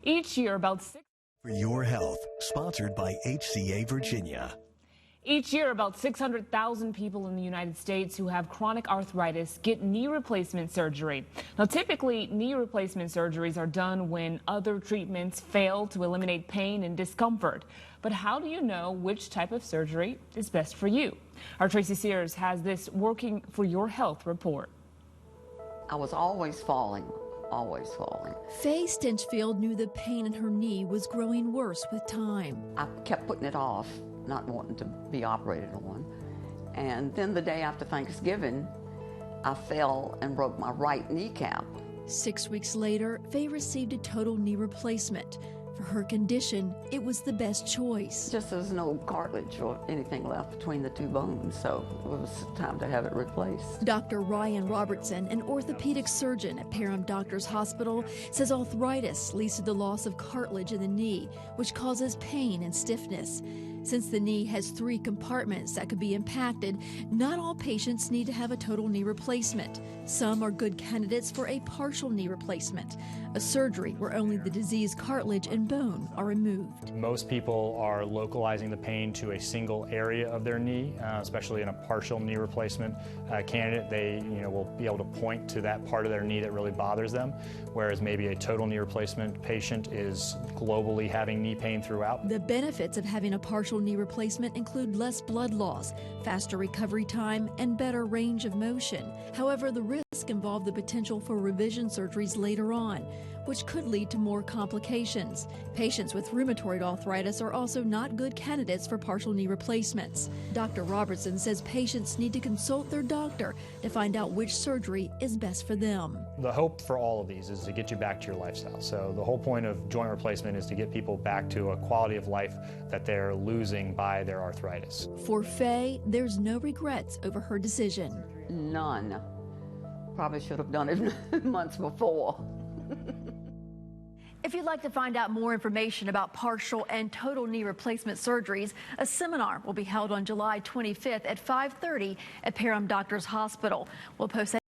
Each year, about For your health, sponsored by HCA Virginia. Each year, about 600,000 people in the United States who have chronic arthritis get knee replacement surgery. Now, typically, knee replacement surgeries are done when other treatments fail to eliminate pain and discomfort. But how do you know which type of surgery is best for you? Our Tracy Sears has this Working for Your Health report. I was always falling. Always falling. Faye Stinchfield knew the pain in her knee was growing worse with time. I kept putting it off, not wanting to be operated on. And then the day after Thanksgiving, I fell and broke my right kneecap. 6 weeks later, Faye received a total knee replacement. For her condition, it was the best choice. Just there's no cartilage or anything left between the two bones, so it was time to have it replaced. Dr. Ryan Robertson, an orthopedic surgeon at Parham Doctors Hospital, says arthritis leads to the loss of cartilage in the knee, which causes pain and stiffness. Since the knee has 3 compartments that could be impacted, not all patients need to have a total knee replacement. Some are good candidates for a partial knee replacement, a surgery where only the diseased cartilage and bone are removed. Most people are localizing the pain to a single area of their knee, especially in a partial knee replacement candidate. They will be able to point to that part of their knee that really bothers them, whereas maybe a total knee replacement patient is globally having knee pain throughout. The benefits of having a partial knee replacement include less blood loss, faster recovery time, and better range of motion. However, the risk involved the potential for revision surgeries later on, which could lead to more complications. Patients with rheumatoid arthritis are also not good candidates for partial knee replacements. Dr. Robertson says patients need to consult their doctor to find out which surgery is best for them. The hope for all of these is to get you back to your lifestyle. So the whole point of joint replacement is to get people back to a quality of life that they're losing by their arthritis. For Faye, there's no regrets over her decision. None. Probably should have done it months before. If you'd like to find out more information about partial and total knee replacement surgeries, a seminar will be held on July 25th at 5:30 at Parham Doctors Hospital. We'll post